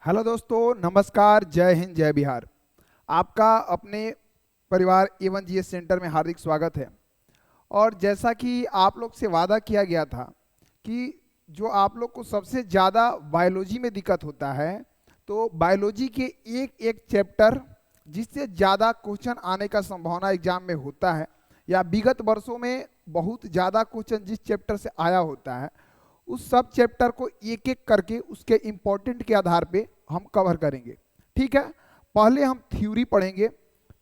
Hello दोस्तों, नमस्कार, जय हिंद, जय बिहार। आपका अपने परिवार A1GS सेंटर में हार्दिक स्वागत है। और जैसा कि आप लोग से वादा किया गया था कि जो आप लोग को सबसे ज़्यादा बायोलॉजी में दिक्कत होता है, तो बायोलॉजी के एक एक चैप्टर जिससे ज़्यादा क्वेश्चन आने का संभावना एग्जाम में होता है, या विगत वर्षों में बहुत ज़्यादा क्वेश्चन जिस चैप्टर से आया होता है, उस सब चैप्टर को एक एक करके उसके इम्पोर्टेंट के आधार पे हम कवर करेंगे। ठीक है, पहले हम थ्योरी पढ़ेंगे।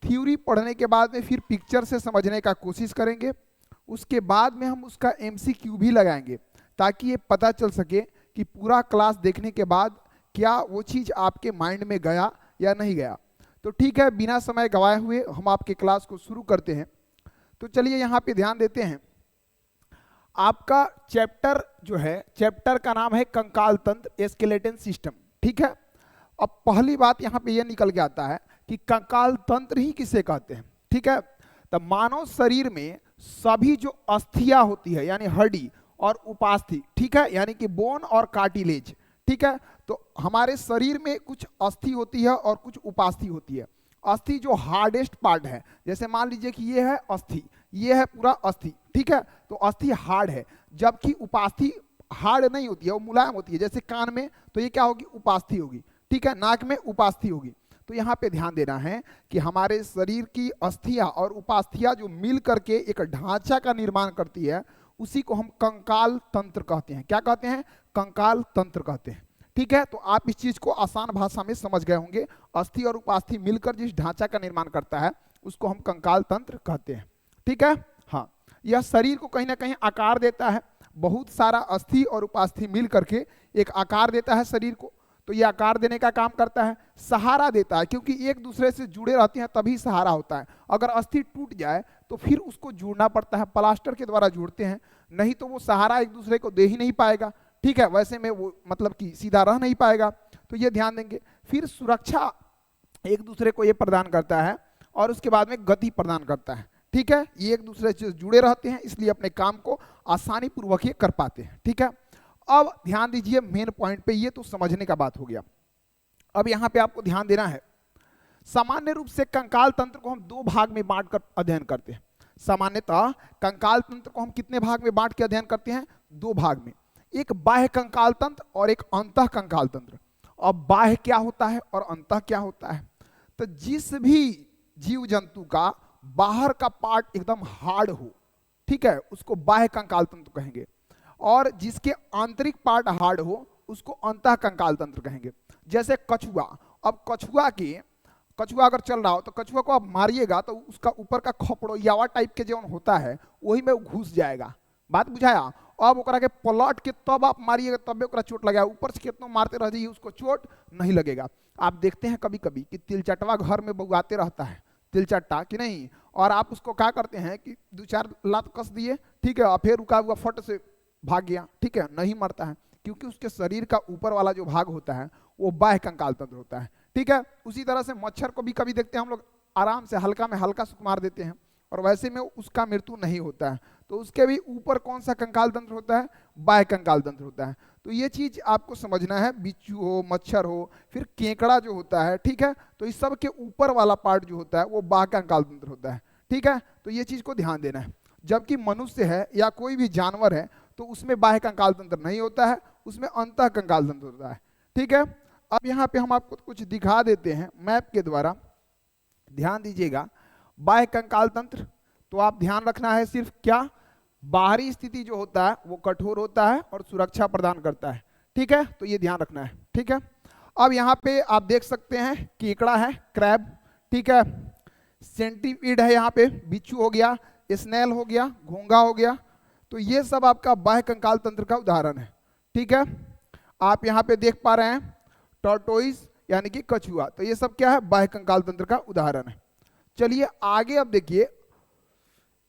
थ्योरी पढ़ने के बाद में फिर पिक्चर से समझने का कोशिश करेंगे। उसके बाद में हम उसका MCQ भी लगाएंगे, ताकि ये पता चल सके कि पूरा क्लास देखने के बाद क्या वो चीज़ आपके माइंड में गया या नहीं गया। तो ठीक है, बिना समय गवाए हुए हम आपके क्लास को शुरू करते हैं। तो चलिए यहाँ पे ध्यान देते हैं। आपका चैप्टर जो है, चैप्टर का नाम है कंकाल तंत्र, स्केलेटन सिस्टम। ठीक है, अब पहली बात यहाँ पे ये निकल के आता है कि कंकाल तंत्र ही किसे कहते हैं। ठीक है, तो मानव शरीर में सभी जो अस्थियां होती है, यानी हड्डी और उपास्थि, ठीक है, यानी कि बोन और कार्टिलेज। ठीक है, तो हमारे शरीर में कुछ अस्थि होती है और कुछ उपास्थि होती है। अस्थि जो हार्डेस्ट पार्ट है, जैसे मान लीजिए कि ये है अस्थि, ये है पूरा अस्थि। ठीक है, तो अस्थि हार्ड है, जबकि उपास्थि हार्ड नहीं होती है, वो मुलायम होती है। जैसे कान में, तो ये क्या होगी, उपास्थि होगी। ठीक है, नाक में उपास्थि होगी। तो यहाँ पे ध्यान देना है कि हमारे शरीर की अस्थियां और उपास्थियां जो मिल करके एक ढांचा का निर्माण करती है, उसी को हम कंकाल तंत्र कहते हैं। क्या कहते हैं? कंकाल तंत्र कहते हैं। ठीक है, तो आप इस चीज को आसान भाषा में समझ गए होंगे। अस्थि और उपास्थि मिलकर जिस ढांचा का निर्माण करता है, उसको हम कंकाल तंत्र कहते हैं। ठीक है, हाँ, यह शरीर को कहीं ना कहीं आकार देता है। बहुत सारा अस्थि और उपास्थि मिल करके एक आकार देता है शरीर को। तो ये आकार देने का काम करता है, सहारा देता है, क्योंकि एक दूसरे से जुड़े रहते हैं तभी सहारा होता है। अगर अस्थि टूट जाए तो फिर उसको जोड़ना पड़ता है, प्लास्टर के द्वारा जोड़ते हैं, नहीं तो वो सहारा एक दूसरे को दे ही नहीं पाएगा। ठीक है, वैसे में वो मतलब कि सीधा रह नहीं पाएगा। तो ये ध्यान देंगे। फिर सुरक्षा एक दूसरे को ये प्रदान करता है, और उसके बाद में गति प्रदान करता है। ठीक है, ये एक दूसरे से जुड़े रहते हैं, इसलिए अपने काम को आसानी पूर्वक ये कर पाते हैं। ठीक है, अब ध्यान दीजिए मेन पॉइंट पे। ये तो समझने का बात हो गया। अब यहाँ पे आपको ध्यान देना है, सामान्य रूप से कंकाल तंत्र को हम दो भाग में बांट कर अध्ययन करते हैं। सामान्यतः कंकाल तंत्र को हम कितने भाग में बांट के अध्ययन करते हैं? दो भाग में, एक बाह्य कंकाल तंत्र और एक अंतः कंकाल तंत्र। अब बाह्य क्या होता है और अंतः क्या होता है? तो जिस भी जीव जंतु का बाहर का पार्ट एकदम हार्ड हो, ठीक है, उसको बाह्य कंकाल तंत्र कहेंगे, और जिसके आंतरिक पार्ट हार्ड हो उसको अंतः कंकाल तंत्र कहेंगे। जैसे कछुआ। अब कछुआ अगर चल रहा हो तो कछुआ को आप मारिएगा तो उसका ऊपर का खपड़ोयावा टाइप के जो होता है वही में वो घुस जाएगा। बात बुझाया? अब ओकरा के पलट के तब आप मारिएगा तब ओकरा चोट लगेगा। ऊपर से कितना मारते रह जाइए उसको चोट नहीं लगेगा। आप देखते हैं कभी कभी कि तिलचटवा घर में बउआते रहता है, तिलचट्टा कि नहीं, और आप उसको क्या करते हैं कि दो चार लात कस दिए, ठीक है, और फिर रुका हुआ फट से भाग गया। ठीक है, नहीं मरता है, क्योंकि उसके शरीर का ऊपर वाला जो भाग होता है वो बाह्य कंकाल तंत्र होता है। ठीक है, उसी तरह से मच्छर को भी कभी देखते हैं हम लोग आराम से हल्का में हल्का सुख मार देते हैं, और वैसे में उसका मृत्यु नहीं होता है। तो उसके भी ऊपर कौन सा कंकाल तंत्र होता है? बाह्य कंकाल तंत्र होता है। तो ये चीज आपको समझना है। बिच्छू हो, मच्छर हो, फिर केकड़ा जो होता है, ठीक है, तो इस सब के ऊपर वाला पार्ट जो होता है वो बाह्य कंकाल तंत्र होता है। ठीक है, तो ये चीज को ध्यान देना है। जबकि मनुष्य है या कोई भी जानवर है तो उसमें बाह्य कंकाल तंत्र नहीं होता है, उसमें अंतः कंकाल तंत्र होता है। ठीक है, अब यहाँ पे हम आपको कुछ दिखा देते हैं मैप के द्वारा, ध्यान दीजिएगा। बाह्य कंकाल तंत्र, तो आप ध्यान रखना है सिर्फ क्या, बाहरी स्थिति जो होता है वो कठोर होता है और सुरक्षा प्रदान करता है। ठीक है, तो ये ध्यान रखना है। ठीक है, अब यहाँ पे आप देख सकते हैं केकड़ा है, क्रैब, ठीक है, सेंटीपीड है, यहाँ पे बिच्छू हो गया, स्नेल हो गया, घोंघा हो गया। तो ये सब आपका बाह्य कंकाल तंत्र का उदाहरण है। ठीक है, आप यहाँ पे देख पा रहे हैं टॉर्टोइस यानी कि कछुआ, तो ये सब क्या है? बाह्य कंकाल तंत्र का उदाहरण है। चलिए आगे अब देखिए,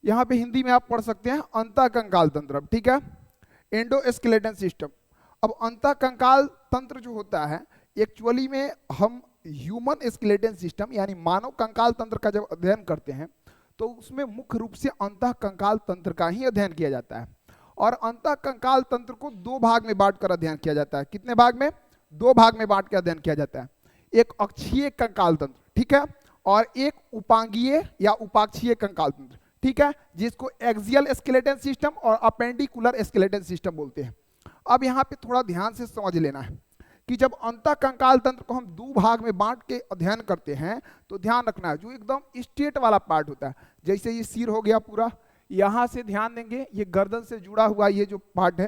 यहाँ पे हिंदी में आप पढ़ सकते हैं अंतः कंकाल तंत्र। ठीक है, एंडोस्केलेटन सिस्टम। अब अंतः कंकाल तंत्र जो होता है, एक्चुअली में हम ह्यूमन स्केलेटन सिस्टम यानी मानव कंकाल तंत्र का जब अध्ययन करते हैं तो उसमें मुख्य रूप से अंतः कंकाल तंत्र का ही अध्ययन किया जाता है। और अंतः कंकाल तंत्र को दो भाग में बांटकर अध्ययन किया जाता है। कितने भाग में? दो भाग में बांट के अध्ययन किया जाता है, एक अक्षीय कंकाल तंत्र, ठीक है, और एक उपांगीय या उपाक्षीय कंकाल तंत्र, ठीक है, जिसको एक्सियल स्केलेटन सिस्टम और अपेंडिकुलर स्केलेटन सिस्टम बोलते हैं। अब यहाँ पे थोड़ा ध्यान से समझ लेना है कि जब अंतः कंकाल तंत्र को हम दो भाग में बांट के अध्ययन करते हैं तो ध्यान रखना है जो एकदम स्ट्रेट वाला पार्ट होता है, जैसे ये सिर हो गया पूरा, यहाँ से ध्यान देंगे ये गर्दन से जुड़ा हुआ ये जो पार्ट है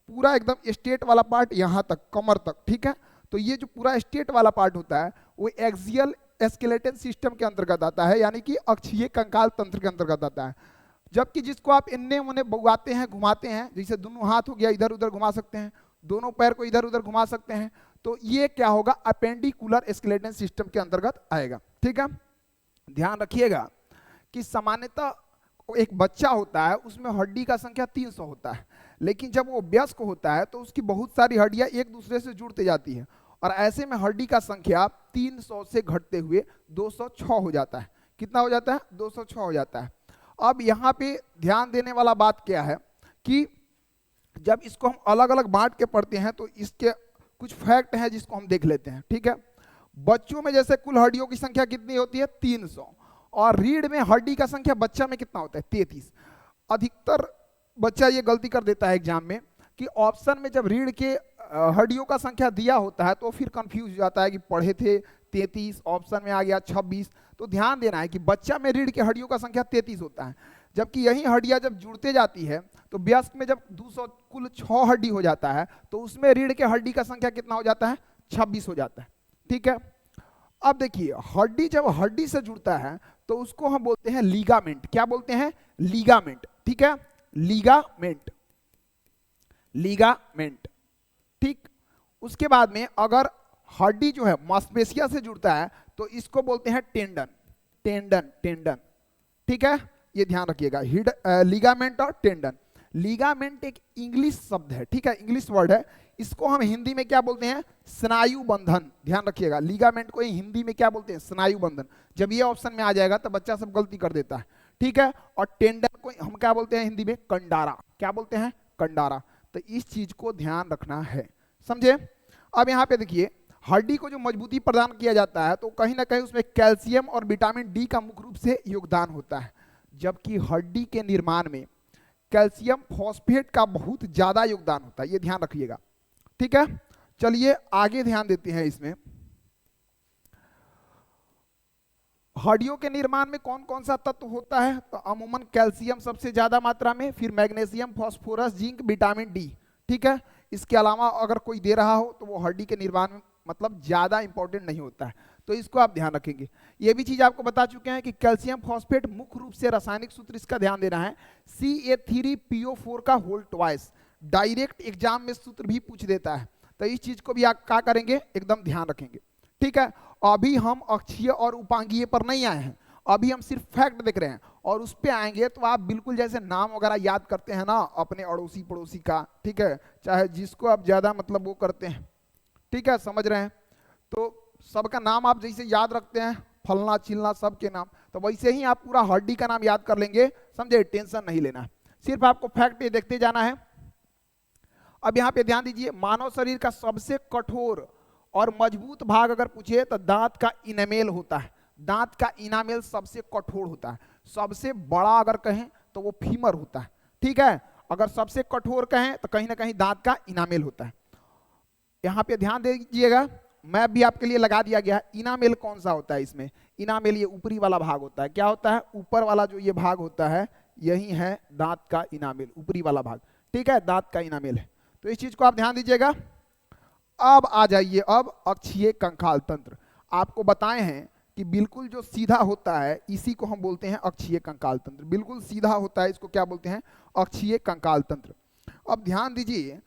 पूरा एकदम स्ट्रेट वाला पार्ट यहाँ तक कमर तक, ठीक है, तो ये जो पूरा स्ट्रेट वाला पार्ट होता है वो एक्सियल स्केलेटन सिस्टम के अंतर्गत आता है, यानी कि अक्षीय कंकाल तंत्र के अंतर्गत आता है। जबकि जिसको आप इन्ने मुन्ने बउआते हैं, घुमाते हैं, जैसे दोनों हाथ हो गया इधर उधर घुमा सकते हैं, दोनों पैर को इधर उधर घुमा सकते हैं, तो ये क्या होगा, अपेंडिकुलर स्केलेटन सिस्टम के अंतर्गत आएगा, ठीक है। ध्यान रखिएगा कि सामान्यतः एक बच्चा होता है उसमें हड्डी का संख्या 300 होता है, लेकिन जब वो वयस्क होता है तो उसकी बहुत सारी हड्डियां एक दूसरे से जुड़ते जाती हैं और ऐसे में हड्डी का संख्या 300 से घटते हुए 206 हो जाता है। कितना हो जाता है, 206 हो जाता है। अब यहाँ पे ध्यान देने वाला बात क्या है कि जब इसको हम अलग अलग बांट के पढ़ते हैं तो इसके कुछ फैक्ट हैं जिसको हम देख लेते हैं, ठीक है। बच्चों में जैसे कुल हड्डियों की संख्या कितनी होती है, 300, और रीढ़ में हड्डी का संख्या बच्चा में कितना होता है, 33। अधिकतर बच्चा ये गलती कर देता है एग्जाम में कि ऑप्शन में जब रीढ़ के हड्डियों का संख्या दिया होता है तो फिर कंफ्यूज हो जाता है कि पढ़े थे 33, ऑप्शन में आ गया 26। तो ध्यान देना है कि बच्चा में रीढ़ के हड्डियों का संख्या 33 होता है, जबकि यही हड्डियां जब जुड़ते जाती है तो वयस्क में जब 200 कुल 6 हड्डी हो जाता है तो उसमें रीढ़ के हड्डी का संख्या कितना हो जाता है, 26 हो जाता है, ठीक है। अब देखिए हड्डी जब हड्डी से जुड़ता है तो उसको हम बोलते हैं लीगामेंट। क्या बोलते हैं, लीगामेंट, ठीक है, लीगामेंट, लीगामेंट, ठीक। उसके बाद में अगर हड्डी जो है मांसपेशिया से जुड़ता है तो इसको बोलते हैं टेंडन, टेंडन, टेंडन, ठीक है, ये ध्यान रखिएगा, लीगामेंट और टेंडन। लीगामेंट एक इंग्लिश शब्द है, ठीक है, इंग्लिश वर्ड है, इसको हम हिंदी में क्या बोलते हैं, स्नायु बंधन। ध्यान रखिएगा, लीगामेंट को हिंदी में क्या बोलते हैं, स्नायु बंधन। जब ये ऑप्शन में आ जाएगा तो बच्चा सब गलती कर देता है, ठीक है। और टेंडन को हम क्या बोलते हैं हिंदी में, कंडारा। क्या बोलते हैं, कंडारा। तो इस चीज को ध्यान रखना है, समझे। अब यहाँ पे देखिए हड्डी को जो मजबूती प्रदान किया जाता है तो कहीं ना कहीं उसमें कैल्शियम और विटामिन डी का मुख्य रूप से योगदान होता है, जबकि हड्डी के निर्माण में कैल्शियम फॉस्फेट का बहुत ज्यादा योगदान होता है, ये ध्यान रखिएगा, ठीक है। चलिए आगे ध्यान देते हैं इसमें हड्डियों के निर्माण में कौन कौन सा तत्व होता है। तो अमूमन कैल्शियम सबसे ज्यादा मात्रा में, फिर magnesium, phosphorus, zinc, vitamin D, ठीक है। इसके अलावा अगर कोई दे रहा हो तो वो हड्डी के निर्माण में मतलब ज्यादा इंपॉर्टेंट नहीं होता है, तो इसको आप ध्यान रखेंगे। ये भी चीज आपको बता चुके हैं कि कैल्शियम फॉस्फेट मुख्य रूप से रासायनिक सूत्र इसका ध्यान देना है CA3PO4 का होल ट्वाइस। डायरेक्ट एग्जाम में सूत्र भी पूछ देता है, तो इस चीज को भी आप क्या करेंगे, एकदम ध्यान रखेंगे, ठीक है। अभी हम अक्षीय और उपांगीय पर नहीं आए हैं, अभी हम सिर्फ फैक्ट देख रहे हैं, और उस पे आएंगे तो आप बिल्कुल जैसे नाम वगैरह याद करते हैं ना अपने अड़ोसी पड़ोसी का, ठीक है, चाहे जिसको आप ज्यादा मतलब वो करते हैं, ठीक है, समझ रहे हैं, तो सबका नाम आप जैसे याद रखते हैं, फलना चिलना सबके नाम, तो वैसे ही आप पूरा हड्डी का नाम याद कर लेंगे, समझे, टेंशन नहीं लेना है, सिर्फ आपको फैक्ट ये देखते जाना है। अब यहाँ पे ध्यान दीजिए, मानव शरीर का सबसे कठोर और मजबूत भाग अगर पूछे तो दांत का इनामेल होता है। दांत का इनामेल सबसे कठोर होता है। सबसे बड़ा अगर कहें तो वो फीमर होता है, ठीक है। अगर सबसे कठोर कहें तो कहीं ना कहीं दांत का इनामेल होता है। यहाँ पे ध्यान दीजिएगा, मैप भी आपके लिए लगा दिया गया है। इनामेल कौन सा होता है इसमें, इनामेल ये ऊपरी वाला भाग होता है। क्या होता है, ऊपर वाला जो ये भाग होता है यही है दांत का इनामेल, ऊपरी वाला भाग, ठीक है, दांत का इनामेल है। तो इस चीज को आप ध्यान दीजिएगा। अब आ जाइए, अब अक्षीय कंकाल तंत्र। आपको बताए हैं कि बिल्कुल जो सीधा होता है इसी को हम बोलते हैं अक्षीय कंकाल तंत्र। बिल्कुल सीधा होता है इसको क्या बोलते हैं, अक्षीय कंकाल तंत्र। अब ध्यान दीजिए,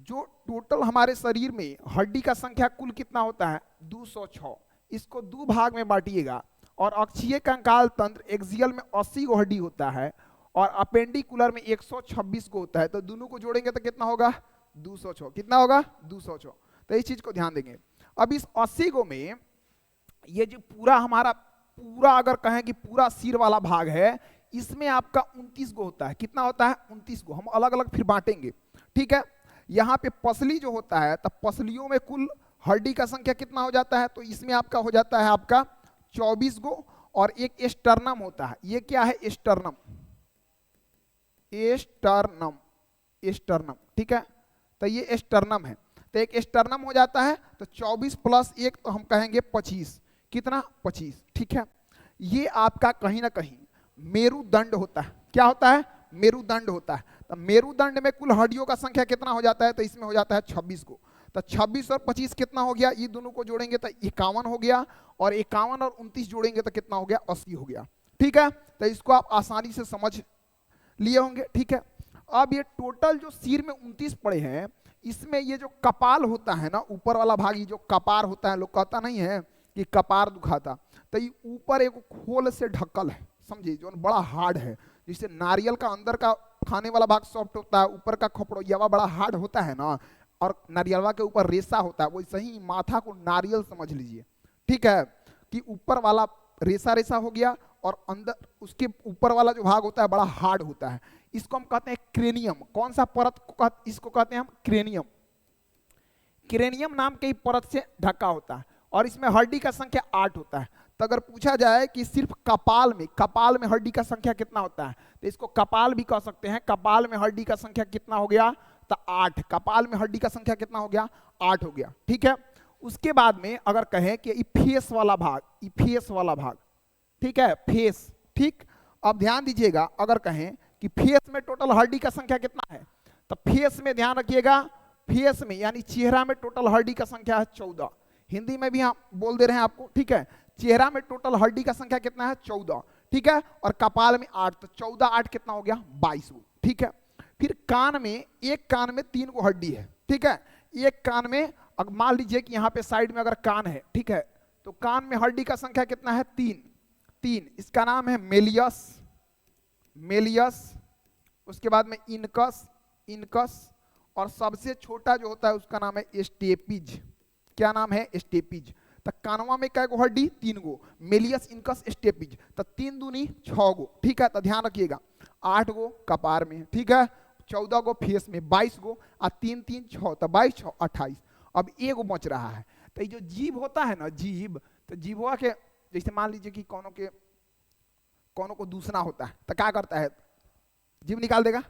जो टोटल हमारे शरीर में हड्डी का संख्या कुल कितना होता है, 206। इसको दो भाग में बांटिएगा, और अक्षीय कंकाल तंत्र एक्सियल में 80 गो हड्डी होता है और अपेंडिकुलर में 126 को होता है, तो दोनों को जोड़ेंगे तो कितना होगा, 206। कितना होगा, 206। तो इस चीज को ध्यान देंगे। अब इस 80 गो में ये जो पूरा हमारा पूरा अगर कहें कि पूरा सिर वाला भाग है, इसमें आपका 29 गो होता है। कितना होता है, 29 गो। हम अलग अलग फिर बांटेंगे, ठीक है। यहाँ पे पसली जो होता है, तब पसलियों में कुल हड्डी का संख्या कितना हो जाता है, तो इसमें आपका हो जाता है आपका 24 गो। और एक एस्टर्नम होता है, ये क्या है, एस्टर्नम, एस्टर्नम, एस्टर्नम, ठीक है, तो ये एस्टर्नम है। तो एक एस्टर्नम हो जाता है, तो 24 प्लस 1 तो हम कहेंगे 25, कितना, 25, ठीक है। ये आपका कहीं ना कहीं मेरुदंड होता है, क्या होता है, मेरुदंड होता है। तो मेरुदंड में कुल हड्डियों का संख्या कितना हो जाता है, तो इसमें हो जाता है 26 को। तो 26 और 25 कितना हो गया, ये दोनों को जोड़ेंगे तो 51 हो गया, और 51 और 29 जोड़ेंगे तो कितना हो गया, 80 हो गया, ठीक है। तो इसको आप आसानी से समझ लिए होंगे, ठीक है। अब ये टोटल जो सिर में 29 पड़े हैं, इसमें ये जो कपाल होता है ना, ऊपर वाला भाग, ये जो कपार होता है, लोग कहता नहीं है कि कपार दुखाता, तो ये ऊपर एक खोल से ढकल है, समझिए, जो बड़ा हार्ड है। जिससे नारियल का अंदर का खाने वाला भाग सॉफ्ट होता है, ऊपर का खोपड़ियावा बड़ा हार्ड होता है ना, और नारियलवा के ऊपर रेसा होता है, वैसे ही माथा को नारियल समझ लीजिए, ठीक है, कि ऊपर वाला रेसा रेसा हो गया, और अंदर उसके ऊपर वाला जो भाग होता है बड़ा हार्ड होता है। इसको हम कहते हैं क्रेनियम। कौन सा परत को इसको कहते हैं हम, क्रेनियम। क्रेनियम नाम के ही परत से ढका होता है, और इसमें हड्डी का संख्या 8 होता है। तो अगर पूछा जाए कि सिर्फ कपाल में हड्डी का संख्या कितना होता है, तो इसको कपाल भी कह सकते हैं। कपाल में हड्डी का संख्या कितना हो गया, तो 8। कपाल में हड्डी का संख्या कितना हो गया, 8 हो गया, ठीक है। उसके बाद में अगर कहें कि फेस वाला भाग, फेस वाला भाग, ठीक है, फेस, ठीक। अब ध्यान दीजिएगा, अगर कहें कि फेस में टोटल हड्डी का संख्या कितना है, तो फेस में ध्यान रखिएगा, फेस में यानी चेहरा में टोटल हड्डी का संख्या है 14। हिंदी में भी हम बोल दे रहे हैं आपको, ठीक है। चेहरा में टोटल हड्डी का संख्या कितना है, 14, ठीक है। और कपाल में 8, तो 14 8 कितना हो गया, 22, ठीक है। फिर कान में, एक कान में 3 गो हड्डी है, ठीक है। एक कान में, अगर मान लीजिए कि यहाँ पे साइड में अगर कान है, ठीक है, तो कान में हड्डी का संख्या कितना है, 3। इसका नाम है मेलियस, मेलियस। उसके बाद में इनकस, और सबसे छोटा जो होता है उसका नाम है स्टेपिज। क्या नाम है, स्टेपिज। तो कानवा में कै गो हड्डी, 3 गो, मेलियस, इनकस, स्टेपिज। तो 3 दूनी 6 गो, ठीक है। तो ध्यान रखिएगा, 8 गो कपार में, ठीक है, 14 गो फेस में, 22 गो, और 3 3 6, तो 22 6 28। अब एगो बच रहा है, तो ये जो जीभ होता है ना, जीभ, तो जीभवा के, जैसे मान लीजिए कि कोनो को दूसरा होता है, तो क्या करता है, जीभ निकाल देगा,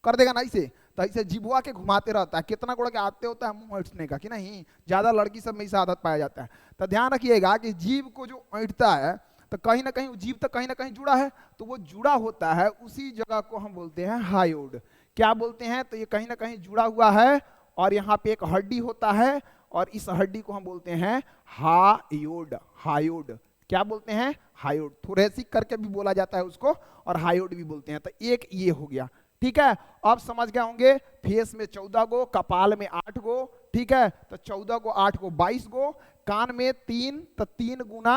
कर देगा ना ऐसे। तो ऐसे जीभुआ के घुमाते रहता है, कितना गुड़ के आते होता है मुंह ऐंठने का, कि नहीं, ज्यादा लड़की सब में इसे आदत पाया जाता है। तो ध्यान रखिएगा कि जीभ को जो ऐंठता है, तो कहीं ना कहीं जीभ तो कहीं ना कहीं जुड़ा है, तो वो जुड़ा होता है, उसी जगह को हम बोलते हैं हायोड। क्या बोलते हैं, तो ये कहीं ना कहीं जुड़ा हुआ है, और यहाँ पे एक हड्डी होता है, और इस हड्डी को हम बोलते हैं हायोड। हायोड क्या बोलते हैं, हायोड। थोरेसिक करके भी बोला जाता है उसको, और हायोड भी बोलते हैं। तो एक ये हो गया, ठीक है। अब समझ गए होंगे, फेस में 14 गो, कपाल में 8 गो, ठीक है। तो 14 गो 8 गो 22 गो, कान में 3, तो 3 गुना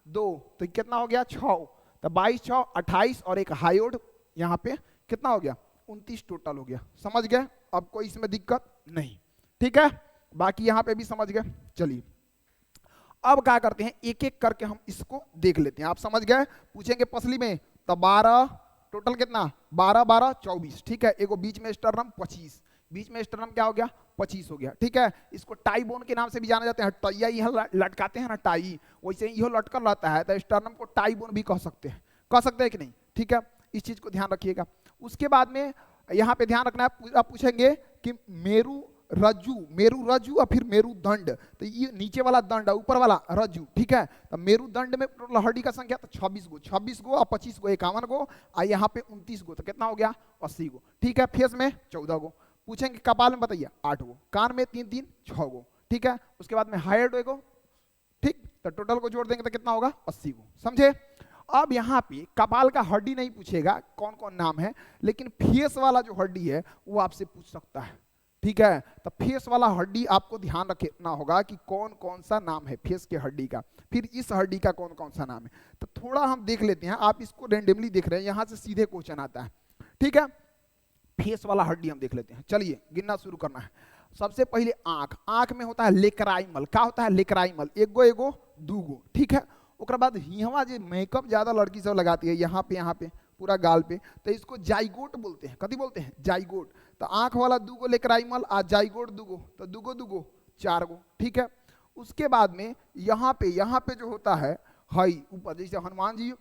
2, तो कितना हो गया, 6। तो 22 6 28, और एक हायोड यहाँ पे कितना हो गया, 29 टोटल हो गया। समझ गए, अब कोई इसमें दिक्कत नहीं, ठीक है। बाकी यहाँ पे भी समझ गए। चलिए अब क्या करते हैं, एक एक करके हम इसको देख लेते हैं। आप समझ गए, पूछेंगे पसली में, तो 12, टोटल कितना, 12 12 24, ठीक है। एगो बीच में स्टर्नम 25, बीच में स्टर्नम क्या हो गया, 25 हो गया, ठीक है। इसको टाई बोन के नाम से भी जाना जाता है, टैया यहाँ लटकाते हैं ना टाई, वैसे ही लटकल रहता है, तो स्टर्नम को टाई बोन भी कह सकते हैं कि नहीं, ठीक है। इस चीज को ध्यान रखिएगा। उसके बाद में यहाँ पे ध्यान रखना है, आप पूछेंगे कि मेरू रज्जू और फिर मेरुदंड, तो ये नीचे वाला दंड है, ऊपर वाला रज्जू, ठीक है। तो मेरुदंड में टोटल हड्डी का संख्या तो 26 गो और 25 गो 51 गो, और यहाँ पे 29 गो, तो कितना हो गया, 80 गो, ठीक है। फेस में 14 गो, पूछेंगे कपाल में बताइए 8 गो, कान में 3 3 6 गो, ठीक है। उसके बाद में हाइड गो, ठीक, तो टोटल को जोड़ देंगे तो कितना होगा, 80 गो, समझे। अब यहाँ पे कपाल का हड्डी नहीं पूछेगा कौन कौन नाम है, लेकिन फेस वाला जो हड्डी है वो आपसे पूछ सकता है, ठीक है। तो फेस वाला हड्डी आपको ध्यान रखना होगा कि कौन कौन सा नाम है फेस के हड्डी का, फिर इस हड्डी का कौन कौन सा नाम है। तो थोड़ा हम देख लेते हैं, आप इसको रेंडमली देख रहे हैं, यहाँ से सीधे क्वेश्चन आता है, ठीक है। फेस वाला हड्डी हम देख लेते हैं, चलिए गिनना शुरू करना है। सबसे पहले आंख, आंख में होता है लेक्राइमल, क्या होता है, लेक्राइमल, एगो 2 गो, ठीक है। उसके बाद हिहवा जो मेकअप ज्यादा लड़की सब लगाती है, यहाँ पे पूरा गाल पे, तो इसको जाइगोट बोलते हैं। कथी बोलते हैं? जाइगोट। तो आंख वाला दूगो लेक्राइमल आ जाइगोट दूगो, तो दूगो दूगो 4 गो, ठीक है। उसके बाद में यहाँ पे जो होता है हई ऊपर, जैसे हनुमान जी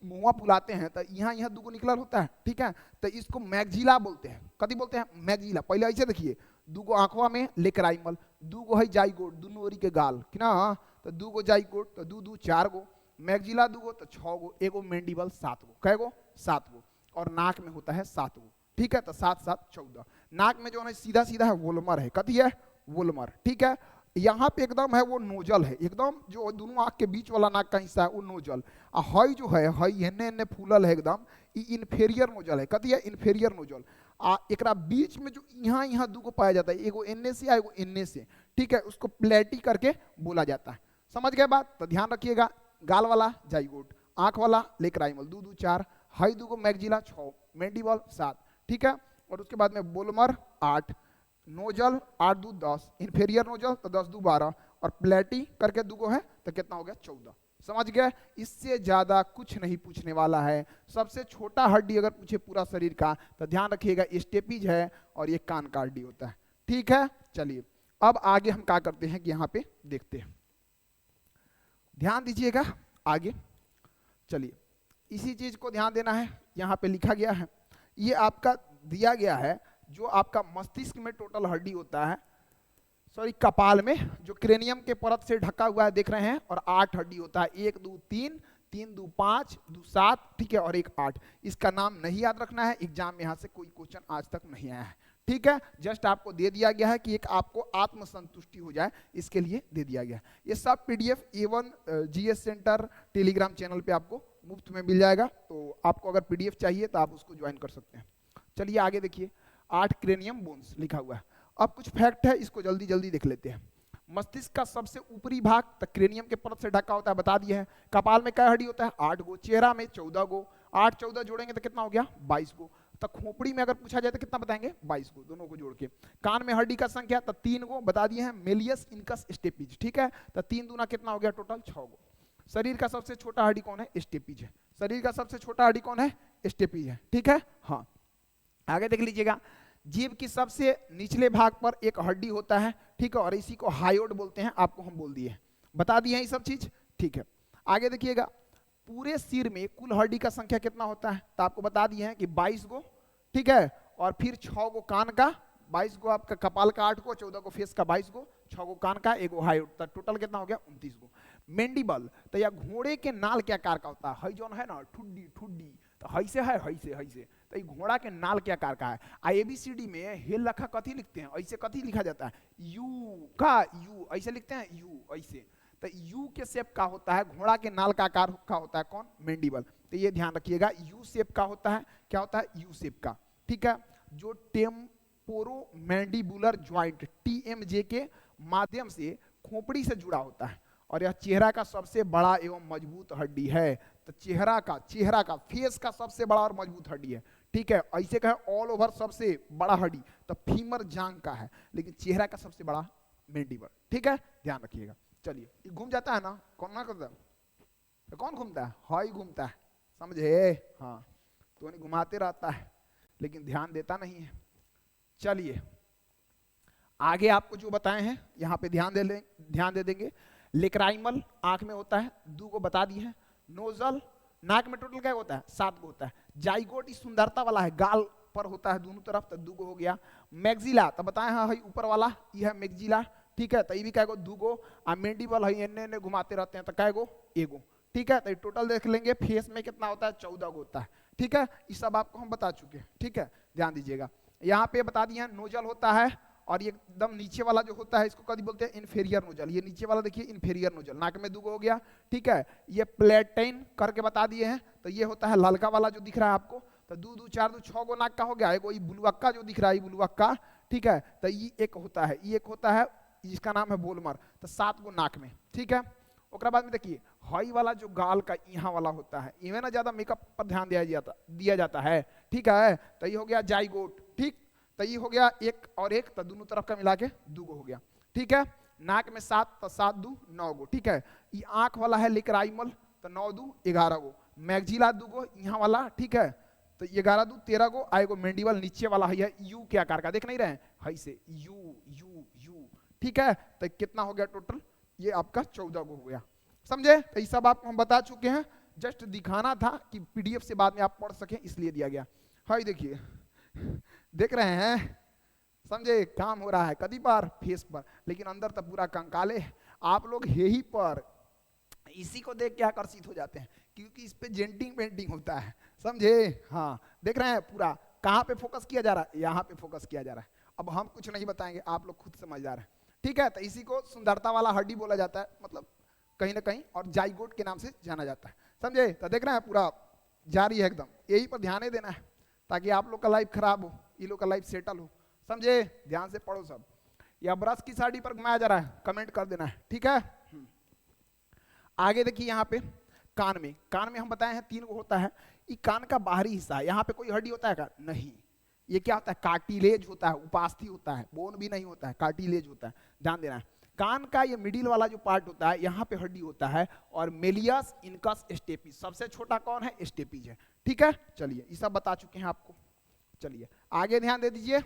मुंह फुलाते हैं तो यहाँ दूगो निकलल होता है, ठीक है। तो इसको मैगजिला बोलते हैं। कथी बोलते हैं? मैगजिला। पहले ऐसे देखिए, दूगो आंखवा में लेक्राइमल, दूगो है जाइगोट, दोनों ओरी के गाल कि ना, तो दूगो जाइगोट, तो दू दू 4 गो, मैगजिला दूगो तो 6 गो, एगो मैंडिबल 7 गो, कै गो? 7 गो। और नाक में होता है 7 गो, ठीक है। तो 7 7 14। नाक में जो है सीधा सीधा है वोल्मर है। कथी है? वोल्मर, ठीक है। यहाँ पे एकदम है वो नोजल है, एकदम जो दोनों आँख के बीच वाला नाक का हिस्सा है वो नोजल। आ हई जो है हई एने एने फूलल है एकदम, ये इन्फेरियर नोजल है। कथी है? Inferior nozzle. आ एकरा बीच में जो यहाँ दूगो पाया जाता है, एगो एने से एगो एने से, ठीक है, उसको प्लेटी करके बोला जाता है। समझ गए बात? तो ध्यान रखिएगा, गाल वाला जाइगोट, आँख वाला लेक्राइमल, दू दू 4, हई दूगो मैगजिला 6, मैंडिबल 7, ठीक है। और उसके बाद में वोल्मर 8, नोजल 8 दू 10, इन्फेरियर नोजल तो 10 दू 12, और प्लेटी करके दूगो है तो कितना हो गया? 14। समझ गए? इससे ज्यादा कुछ नहीं पूछने वाला है। सबसे छोटा हड्डी अगर पूछे पूरा शरीर का तो ध्यान रखिएगा स्टेपिज है, और ये कान का हड्डी होता है, ठीक है। चलिए अब आगे हम क्या करते हैं कि यहाँ पे देखते हैं, ध्यान दीजिएगा आगे। चलिए इसी चीज को ध्यान देना है, यहाँ पे लिखा गया है, ये आपका दिया गया है जो आपका मस्तिष्क में टोटल हड्डी होता है, सॉरी कपाल में जो क्रेनियम के परत से ढका हुआ है देख रहे हैं, और 8 हड्डी होता है, 1 2 3, 3 2 5, 2 7, ठीक है, और 1 8। इसका नाम नहीं याद रखना है, एग्जाम में यहाँ से कोई क्वेश्चन आज तक नहीं आया है, ठीक है। जस्ट आपको दे दिया गया है कि एक आपको आत्मसंतुष्टि हो जाए, इसके लिए दे दिया गया है। ये सब PDF A1 GS centre Telegram channel पे आपको मुफ्त में मिल जाएगा, तो आपको अगर पीडीएफ चाहिए तो आप उसको ज्वाइन कर सकते हैं। चलिए आगे देखिए, 8 क्रेनियम बोन्स लिखा हुआ है। अब कुछ फैक्ट है, इसको जल्दी जल्दी देख लेते हैं। मस्तिष्क का सबसे ऊपरी भाग तक क्रेनियम के परत से ढका होता है, बता दिए हैं। कपाल में क्या हड्डी होता है? 8 गो। चेहरा में 14 गो, 8 14 जोड़ेंगे तो कितना हो गया? 22 गो। तो खोपड़ी में अगर पूछा जाए तो कितना बताएंगे? 22 गो, दोनों को जोड़ के। कान में हड्डी का संख्या तो 3 गो, बता दिए हैं, मेलियस इनकस स्टेपिज, ठीक है। तो 3 दूना कितना हो गया? टोटल 6 गो। शरीर का सबसे छोटा हड्डी कौन है? स्टेपिज है। शरीर का सबसे छोटा हड्डी कौन है? स्टेपिज है, ठीक है। हाँ आगे देख लीजिएगा, जीभ की सबसे निचले भाग पर एक हड्डी होता है, ठीक है, और इसी को हायोड बोलते हैं, आपको हम बोल दिए, बता दिए हैं ये सब चीज, ठीक है। आगे देखिएगा, पूरे सिर में कुल हड्डी का संख्या कितना होता है? तो आपको बता दिए हैं कि 22 गो, ठीक है, और फिर 6 गो कान का, 22 गो आपका कपाल का, 8 गो, 14 गो फेस का, 22 गो, 6 गो कान का, 1 गो हायोड, तो टोटल कितना हो गया? 29 गो। मेंडिबल, तो यह घोड़े के नाल के आकार का होता है, हई जौन है ना ठुड्डी ठुड्डी, तो हई से है, हई से, तो घोड़ा के नाल के आकार का है। ABCD में हेल लखा कथी लिखते हैं? ऐसे कथी लिखा जाता है? यू का, यू ऐसे लिखते हैं, यू ऐसे। तो यू के शेप का होता है, घोड़ा के नाल का आकार का होता है कौन? मेंडिबल। तो ये ध्यान रखिएगा, यू शेप का होता है। क्या होता है? यू शेप का, ठीक है, जो टेम्पोरो मैंडिबुलर ज्वाइंट TMJ के माध्यम से खोपड़ी से जुड़ा होता है, और यह चेहरा का सबसे बड़ा एवं मजबूत हड्डी है। तो चेहरा का फेस का सबसे बड़ा और मजबूत हड्डी है, ठीक है। ऐसे कहे ऑल ओवर सबसे बड़ा हड्डी तो फीमर जांग का है, लेकिन चेहरा का सबसे बड़ा मेंडिबल, ठीक है, ध्यान रखिएगा। चलिए ये घूम जाता है ना, कौन ना करता है? तो कौन घूमता है? हई घूमता है, समझे? हाँ, तो नहीं घुमाते रहता है लेकिन ध्यान देता नहीं है। चलिए आगे आपको जो बताए हैं यहाँ पे ध्यान दे देंगे। लेक्राइमल आंख में होता है, 2 को बता दिए हैं। नोजल नाक में टोटल क्या होता है? 7 गो होता है। जाइगोट इस सुंदरता वाला है, गाल पर होता है दोनों तरफ, तो 2 गो हो गया। मैगजिला तो बताए हाँ ऊपर वाला यह है मैगजिला, ठीक है, तो ये भी क्या गो? 2 गो। मेंडिबल है एने घुमाते रहते हैं तो क्या गो? 1 गो, ठीक है। तो टोटल देख लेंगे, फेस में कितना होता है? 14 गो होता है, ठीक है। ये सब आपको हम बता चुके हैं, ठीक है, ध्यान दीजिएगा। यहाँ पे बता दिए नोजल होता है, और ये एकदम नीचे वाला जो होता है इसको कभी बोलते हैं? Inferior nozzle. ये नीचे वाला देखिए इन्फेरियर नोजल, नाक में 2 गो हो गया, ठीक है। ये प्लेटेन करके बता दिए हैं, तो ये होता है ललका वाला जो दिख रहा है आपको, तो 2 2 4 2 6 गो नाक का हो गया। एगो बुलवक्का जो दिख रहा है, बुलवक्का, ठीक है, तो ये एक होता है, ये एक होता है, जिसका नाम है बोलमर, तो 7 गो नाक में, ठीक है। उसके बाद में देखिए हई वाला जो गाल का यहाँ वाला होता है, इनमें ना ज्यादा मेकअप पर ध्यान दिया जाता है, ठीक है। तो ये हो गया जाइगोट, ठीक, तो ये हो गया 1 और 1, तो दोनों तरफ का मिला के 2 गो हो गया, ठीक है। नाक में 7, तो 7 2 9 गो, ठीक है। ये आंख वाला है लेक्राइमल, तो 9 2 11 गो। मैगजिला 2 गो यहाँ वाला, ठीक है, तो 11 दूनी 13 को आएगा मेंडिबल नीचे वाला है यू के आकार का, देख नहीं रहे हैं, हई से यू यू यू, ठीक है। तो कितना हो गया टोटल, ये आपका 14 को हो गया, समझे। तो ये सब आपको हम बता चुके हैं, जस्ट दिखाना था कि पीडीएफ से बाद में आप पढ़ सकें इसलिए दिया गया। हाई देखिए, देख रहे हैं, समझे, काम हो रहा है कदी पर फेस पर, लेकिन अंदर तो पूरा कंकाले। आप लोग यही पर इसी को देख के आकर्षित हो जाते हैं क्योंकि इस पे जेंटिंग पेंटिंग होता है, समझे। हाँ देख रहे हैं, पूरा कहाँ पे फोकस किया जा रहा है, यहाँ पे फोकस किया जा रहा है। अब हम कुछ नहीं बताएंगे, आप लोग खुद समझदार हैं, ठीक है। तो इसी को सुंदरता वाला हड्डी बोला जाता है, मतलब कहीं ना कहीं, और जाइगोट के नाम से जाना जाता है, समझे। तो देख रहे हैं पूरा जारी है एकदम, यही पर ध्यान देना है ताकि आप लोग का लाइफ खराब हो, ये लोग का लाइफ सेटल हो, समझे। ध्यान से पढ़ो सब। या ब्रश की साड़ी पर घुमाया जा रहा है, कमेंट कर देना है, ठीक है। आगे देखिए यहाँ पे कान में हम बताए हैं 3 को होता है। ये कान का बाहरी हिस्सा है, यहाँ पे कोई हड्डी होता है क्या, नहीं। ये क्या होता है, कार्टिलेज होता है, उपास्थि होता है, बोन भी नहीं होता है, कार्टिलेज होता है, ध्यान देना है। कान का ये मिडिल वाला जो पार्ट होता है, यहाँ पे हड्डी होता है, और मेलियस इनकस स्टेपिज, सबसे छोटा कौन है, स्टेपिज है, ठीक है। चलिए ये सब बता चुके हैं आपको, चलिए आगे ध्यान दे दीजिए।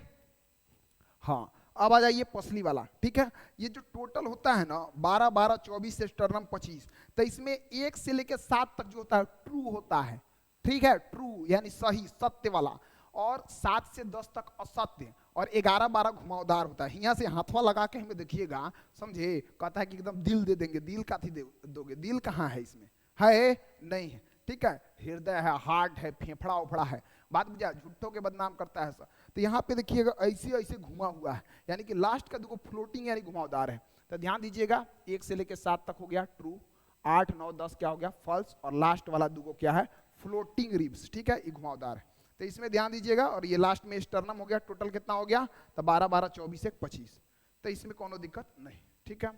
हाँ अब आ जाइए पसली वाला, ठीक है। ये जो टोटल होता है ना 12 12 24 से स्टर्नम 25, तो इसमें 1 से लेकर 7 तक जो होता है ट्रू होता है, ठीक है, ट्रू यानी सही सत्य वाला, और 7 से 10 तक असत्य, और 11 12 घुमावदार होता है। यहाँ से हाथवा लगा के हमें देखिएगा, समझे, कहता है कि एकदम दिल दे देंगे, दिल का थी दोगे, दिल कहाँ है इसमें, है नहीं है, ठीक है। हृदय है, हार्ट है, फेफड़ा उफड़ा है, बात बुझा, झूठों के बदनाम करता है सर। तो यहाँ पे देखिएगा ऐसे ऐसे घुमा हुआ है, यानी कि लास्ट का देखो फ्लोटिंग यानी घुमावदार है। तो ध्यान दीजिएगा 1 से लेकर 7 तक हो गया ट्रू, 8 9 10 क्या हो गया फॉल्स, और लास्ट वाला दुगो क्या है, फ्लोटिंग रिब्स, ठीक है, ये घुमावदार है। तो इसमें ध्यान दीजिएगा, और ये लास्ट में स्टर्नम हो गया। टोटल कितना हो गया, तो 12 12 24 1 25, तो इसमें कोनो दिक्कत नहीं, ठीक है।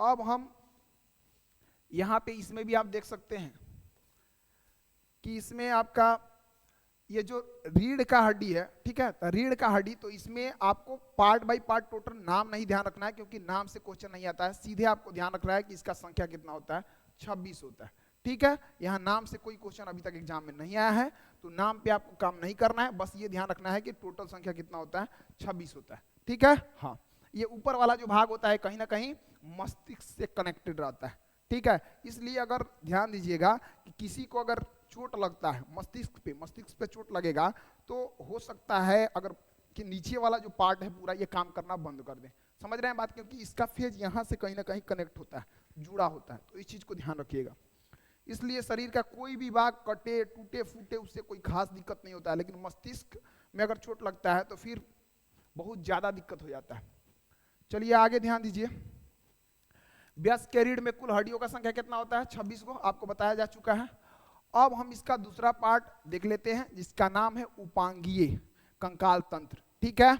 अब हम यहाँ पे इसमें भी आप देख सकते हैं कि इसमें आपका ये जो रीढ़ का हड्डी है, ठीक है, तो रीढ़ का हड्डी, तो इसमें आपको पार्ट बाय पार्ट टोटल नाम नहीं ध्यान रखना है क्योंकि नाम से क्वेश्चन नहीं आता है, सीधे आपको ध्यान रखना है कि इसका संख्या कितना होता है, 26 होता है, ठीक है। यहाँ नाम से कोई क्वेश्चन अभी तक एग्जाम में नहीं आया है, तो नाम पे आपको काम नहीं करना है, बस ये ध्यान रखना है कि टोटल संख्या कितना होता है, 26 होता है, ठीक है। हाँ ये ऊपर वाला जो भाग होता है कहीं ना कहीं मस्तिष्क से कनेक्टेड रहता है, ठीक है। इसलिए अगर ध्यान दीजिएगा कि किसी को अगर चोट लगता है मस्तिष्क पे चोट लगेगा, तो हो सकता है अगर कि नीचे वाला जो पार्ट है पूरा ये काम करना बंद कर दे, समझ रहे हैं बात, क्योंकि इसका फेज यहाँ से कहीं ना कहीं कनेक्ट होता है, जुड़ा होता है, तो इस चीज को ध्यान रखिएगा। इसलिए शरीर का कोई भी भाग कटे टूटे फूटे उससे कोई खास दिक्कत नहीं होता है, लेकिन मस्तिष्क में अगर चोट लगता है तो फिर बहुत ज्यादा दिक्कत हो जाता है। चलिए आगे ध्यान दीजिए। वयस्क के रीढ़ में कुल हड्डियों का संख्या कितना होता है, 26 को आपको बताया जा चुका है। अब हम इसका दूसरा पार्ट देख लेते हैं जिसका नाम है उपांगीय कंकाल तंत्र, ठीक है,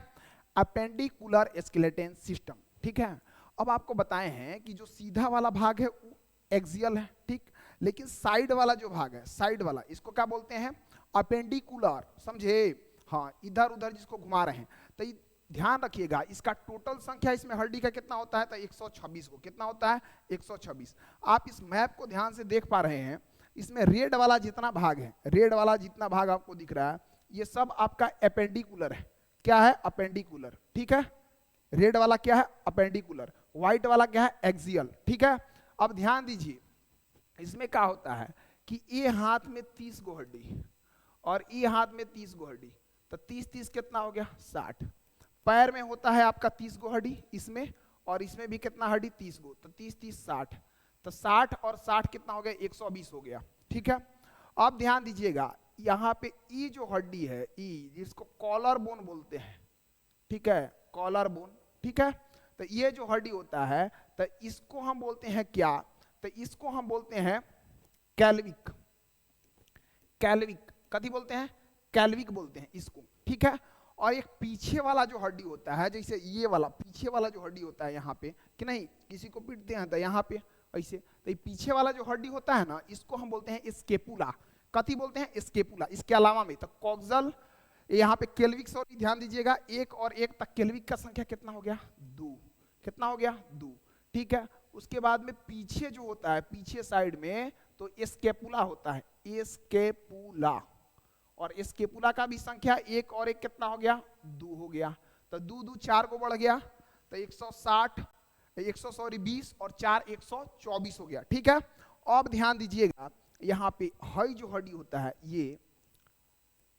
अपेंडिकुलर स्केलेटन सिस्टम, ठीक है। अब आपको बताए हैं कि जो सीधा वाला भाग है वो एक्सियल है, ठीक, लेकिन साइड वाला जो भाग है, साइड वाला, इसको क्या बोलते हैं, अपेंडिकुलर, समझे। हाँ इधर उधर जिसको घुमा रहे हैं, तो ध्यान रखिएगा इसका टोटल संख्या इसमें हड्डी का कितना होता है, तो 126 को कितना होता है, 126। आप इस मैप को ध्यान से देख पा रहे हैं, इसमें रेड वाला जितना भाग है, रेड वाला जितना भाग आपको दिख रहा है, ये सब आपका अपेंडिकुलर है, क्या है, अपेंडिकुलर, ठीक है। रेड वाला क्या है, अपेंडिकुलर, व्हाइट वाला क्या है, एक्सियल, ठीक है। अब ध्यान दीजिए इसमें क्या होता है कि ये हाथ में 30 गो हड्डी और ये हाथ में 30 गो हड्डी, तो 30 30 कितना हो गया, 60। पैर में होता है आपका 30 गो हड्डी इसमें, और इसमें भी कितना हड्डी, 30 गो, तो 30 30 60, तो 60 और 60 कितना हो गया, 120 हो गया, ठीक है। अब ध्यान दीजिएगा यहाँ पे ई जो हड्डी है, ई जिसको कॉलर बोन बोलते हैं, ठीक है, कॉलर बोन, ठीक है। तो ये जो हड्डी होता है, तो इसको हम बोलते हैं क्या, तो इसको हम बोलते हैं कैल्विक, कैल्विक कथी बोलते हैं, कैल्विक बोलते हैं इसको, ठीक है। और एक पीछे वाला जो हड्डी होता है, जैसे ये वाला पीछे वाला जो हड्डी होता है यहाँ पे, कि नहीं किसी को पीटते हैं तो यहाँ पे ऐसे, तो ये पीछे वाला जो हड्डी होता है ना, इसको हम बोलते हैं स्केपुला, कथी बोलते हैं, स्केपुला। इसके अलावा में तो कॉक्सल, यहाँ पे केल्विक, सॉरी ध्यान दीजिएगा, 1 और 1 तक केल्विक का संख्या कितना हो गया, 2, कितना हो गया, 2, ठीक है। उसके बाद में पीछे जो होता है, पीछे साइड में तो स्केपुला होता है, स्केपुला, और स्केपुला का भी संख्या एक और एक कितना हो गया, 2 हो गया। तो 2 2 4 को बढ़ गया, तो 160, 20 और 4 124 हो गया। ठीक है, अब ध्यान दीजिएगा यहाँ पे हई जो हड्डी होता है ये,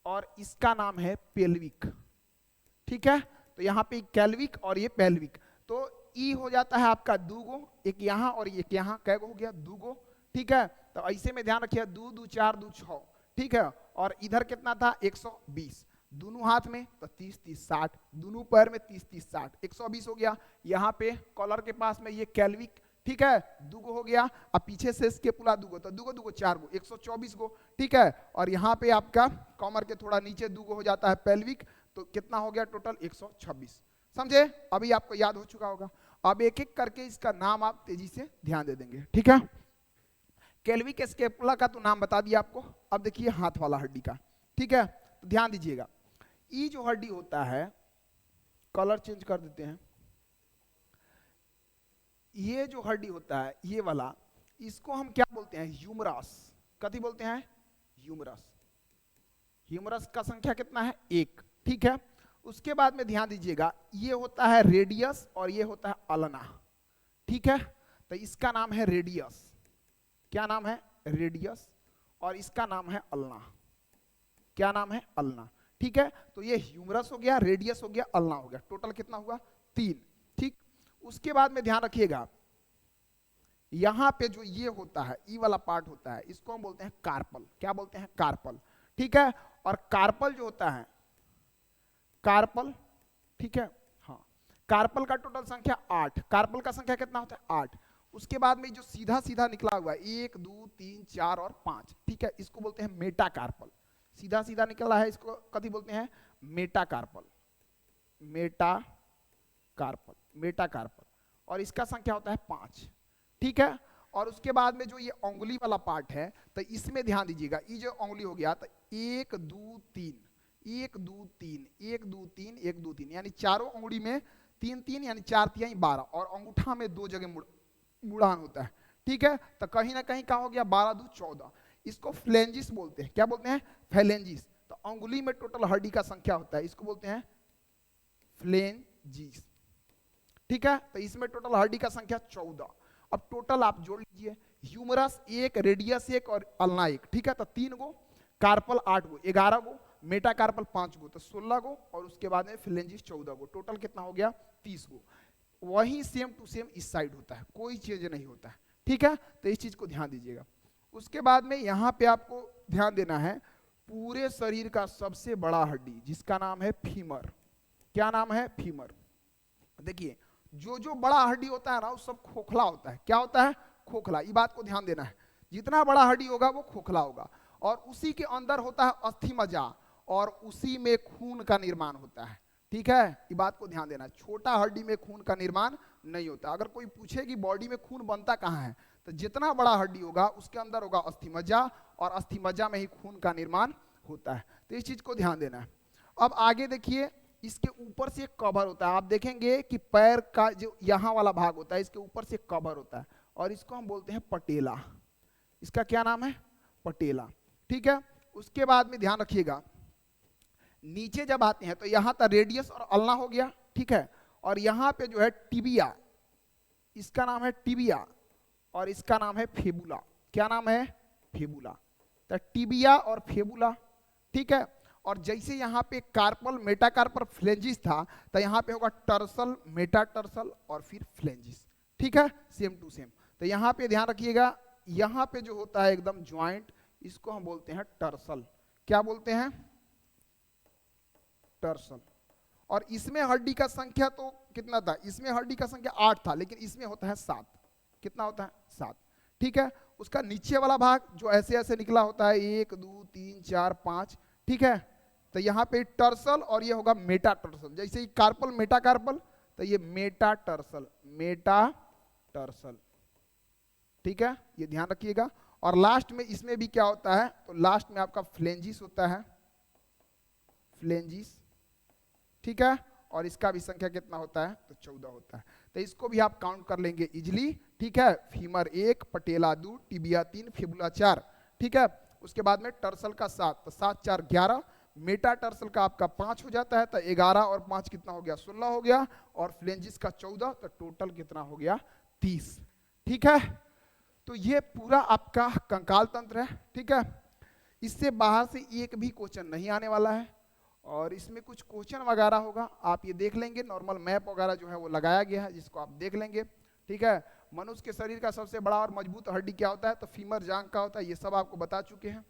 और इसका नाम है पेल्विक। ठीक है, तो यहाँ पे कैल्विक और ये पेल्विक, तो ई हो जाता है आपका 2 गो, एक यहाँ और एक यहाँ, कै गो हो गया, 2 गो। ठीक है, तो ऐसे में ध्यान रखिए 2 2 4 2 6। ठीक है, और इधर कितना था 120, दोनों हाथ में तो 30 30 60, दोनों पैर में 30 30 60, 120 हो गया। यहाँ पे कॉलर के पास में ये कैल्विक, ठीक है, 2 गो हो गया। अब पीछे से स्केपुला 2 गो, तो 2 गो 2 गो 4 गो, 124 गो। ठीक है, और यहाँ पे आपका कमर के थोड़ा नीचे 2 गो हो जाता है पेल्विक, तो कितना हो गया टोटल 126। समझे, अभी आपको याद हो चुका होगा। अब एक एक करके इसका नाम आप तेजी से ध्यान दे देंगे। ठीक है, कैल्विक स्केपुला का तो नाम बता दिया आपको। अब देखिए हाथ वाला हड्डी का। ठीक है, तो ध्यान दीजिएगा, ये जो हड्डी होता है, कलर चेंज कर देते हैं, ये जो हड्डी होता है ये वाला, इसको हम क्या बोलते हैं, ह्यूमरस। कथी बोलते हैं, ह्यूमरस। ह्यूमरस का संख्या कितना है, 1। ठीक है, उसके बाद में ध्यान दीजिएगा ये होता है रेडियस और ये होता है अल्ना। ठीक है, तो इसका नाम है रेडियस। क्या नाम है, रेडियस, और इसका नाम है अल्ना। क्या नाम है, अल्ना। ठीक है, तो ये ह्यूमरस हो गया, रेडियस हो गया, अल्ना हो गया, टोटल कितना हुआ, 3। ठीक, उसके बाद में ध्यान रखिएगा यहां पे जो ये होता है, ई वाला पार्ट होता है, इसको हम बोलते हैं कार्पल। क्या बोलते हैं, कार्पल। ठीक है, और कार्पल जो होता है, कार्पल, ठीक है, हाँ, कार्पल का टोटल संख्या 8। कार्पल का संख्या कितना होता है, 8। उसके बाद में जो सीधा सीधा निकला हुआ है 1 2 3 4 और 5, ठीक है, इसको बोलते हैं मेटाकार्पल। सीधा सीधा निकला है, इसको कथी बोलते हैं, मेटाकार्पल। मेटाकार्पल, मेटाकार्पल, और इसका संख्या होता है 5। ठीक है, और उसके बाद में जो ये उंगली वाला पार्ट है, तो इसमें ध्यान दीजिएगा, ये जो उंगली हो गया, तो 1 2 3 1 2 3 1 2 3 1 2 3, यानी चारों उंगली में 3 3, यानी 4 3 12, और अंगूठा में 2 जगह मुड़ान होता है। ठीक है, तो कहीं ना कहीं क्या हो गया, 12 2 14। इसको फ्लेंजिस बोलते हैं। क्या बोलते हैं, फ्लेंजिस। तो उंगली में टोटल हड्डी का संख्या होता है, इसको बोलते हैं फ्लेंजिस। ठीक है, तो इसमें टोटल हड्डी का संख्या 14। अब टोटल आप जोड़ लीजिए, ह्यूमरस 1, रेडियस 1 और अल्ना 1। ठीक है, तो 3 गो, कार्पल 8 गो, 11 गो, मेटाकार्पल 5 गो, तो 16 गो, और उसके बाद में फ्लेंजिस 14 गो, टोटल कितना हो गया, 30 गो। वही सेम टू सेम इस साइड होता है, कोई चेंज नहीं होता है। ठीक है, तो इस चीज को ध्यान दीजिएगा। उसके बाद में यहाँ पे आपको ध्यान देना है, पूरे शरीर का सबसे बड़ा हड्डी जिसका नाम है फीमर। क्या नाम है, फीमर। देखिए जो जो बड़ा हड्डी होता है ना, वो सब खोखला होता है। क्या होता है, खोखला। ये बात को ध्यान देना है, जितना बड़ा हड्डी होगा वो खोखला होगा, और उसी के अंदर होता है अस्थि मज्जा, और उसी में खून का निर्माण होता है। ठीक है, ये बात को ध्यान देना, छोटा हड्डी में खून का निर्माण नहीं होता। अगर कोई पूछे कि बॉडी में खून बनता कहाँ है, तो जितना बड़ा हड्डी होगा उसके अंदर होगा अस्थि मज्जा, और अस्थि मज्जा में ही खून का निर्माण होता है। तो इस चीज को ध्यान देना है। अब आगे देखिए, इसके ऊपर से एक कवर होता है। आप देखेंगे कि पैर का जो यहाँ वाला भाग होता है, इसके ऊपर से कवर होता है, और इसको हम बोलते हैं पटेला। इसका क्या नाम है, पटेला। ठीक है, उसके बाद में ध्यान रखिएगा, नीचे जब आते हैं तो यहाँ तक रेडियस और अल्ना हो गया। ठीक है, और यहाँ पे जो है टिबिया, इसका नाम है टिबिया, और इसका नाम है फेबुला। क्या नाम है, फेबुला। तो टिबिया और फेबुला। ठीक है, और जैसे यहाँ पे कार्पल, मेटाकार्पल, फ्लेंजिस था, तो यहाँ पे होगा टर्सल, मेटाटर्सल, और फिर फ्लेंजिस। ठीक है, सेम टू सेम। तो यहाँ पे ध्यान रखिएगा, यहाँ पे जो होता है एकदम ज्वाइंट, इसको हम बोलते हैं टर्सल। क्या बोलते हैं, टर्सल। और इसमें हड्डी का संख्या तो कितना था, इसमें हड्डी का संख्या 8 था, लेकिन इसमें होता है 7। कितना होता है, 7। ठीक है, उसका नीचे वाला भाग जो ऐसे ऐसे निकला होता है, 1 2 3 4 5। ठीक है, तो यहाँ पे टर्सल, और ये होगा मेटाटर्सल। जैसे ही कार्पल, मेटाकार्पल, तो ये मेटाटर्सल, मेटाटर्सल। ठीक है, ये ध्यान रखिएगा। और लास्ट में इसमें भी क्या होता है, तो लास्ट में आपका फ्लेंजिस होता है, फ्लेंजिस। ठीक है, और इसका भी संख्या कितना होता है, तो 14 होता है। तो इसको भी आप काउंट कर लेंगे इजिली। ठीक है, फीमर 1, पटेला 2, टिबिया 3, फेबुला 4। ठीक है, उसके बाद में टर्सल का 7, तो 7 4 11, मेटा टर्सल का आपका 5 हो जाता है, तो 11 और 5 कितना हो गया, 16 हो गया, और फ्लेंजिस का 14, तो टोटल कितना हो गया, 30। ठीक है, तो ये पूरा आपका कंकाल तंत्र है। ठीक है, इससे बाहर से एक भी क्वेश्चन नहीं आने वाला है, और इसमें कुछ क्वेश्चन वगैरह होगा, आप ये देख लेंगे, नॉर्मल मैप वगैरह जो है वो लगाया गया है, जिसको आप देख लेंगे। ठीक है, मनुष्य के शरीर का सबसे बड़ा और मजबूत हड्डी क्या होता है, तो फीमर जांघ का होता है, ये सब आपको बता चुके हैं।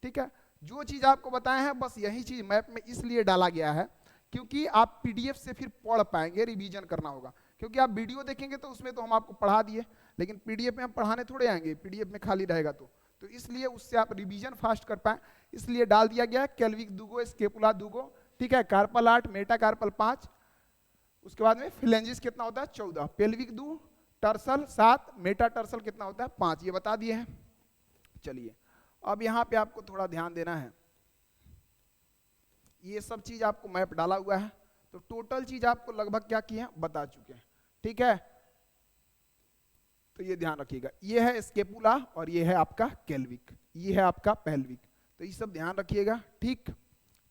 ठीक है, जो चीज़ आपको बताए हैं बस यही चीज़ मैप में इसलिए डाला गया है क्योंकि आप पीडीएफ से फिर पढ़ पाएंगे, रिवीजन करना होगा, क्योंकि आप वीडियो देखेंगे तो उसमें तो हम आपको पढ़ा दिए, लेकिन पीडीएफ में हम पढ़ाने थोड़े आएंगे, पीडीएफ में खाली रहेगा तो इसलिए उससे आप रिवीजन फास्ट कर पाएं, इसलिए डाल दिया गया है। केल्विक दूगो, स्केपुला दूगो, ठीक है, कार्पल 8, मेटा कार्पल 5, उसके बाद में फ्लेंजिस कितना होता है 14, पेल्विक 2, टर्सल 7, मेटा टर्सल कितना होता है 5, ये बता दिए हैं। चलिए अब यहाँ पे आपको थोड़ा ध्यान देना है, ये सब चीज आपको मैप डाला हुआ है, तो टोटल चीज आपको लगभग क्या की है बता चुके हैं। ठीक है, तो ये ध्यान रखिएगा, ये है स्केपुला और ये है आपका केल्विक, ये है आपका पेल्विक, तो ये सब ध्यान रखिएगा। ठीक,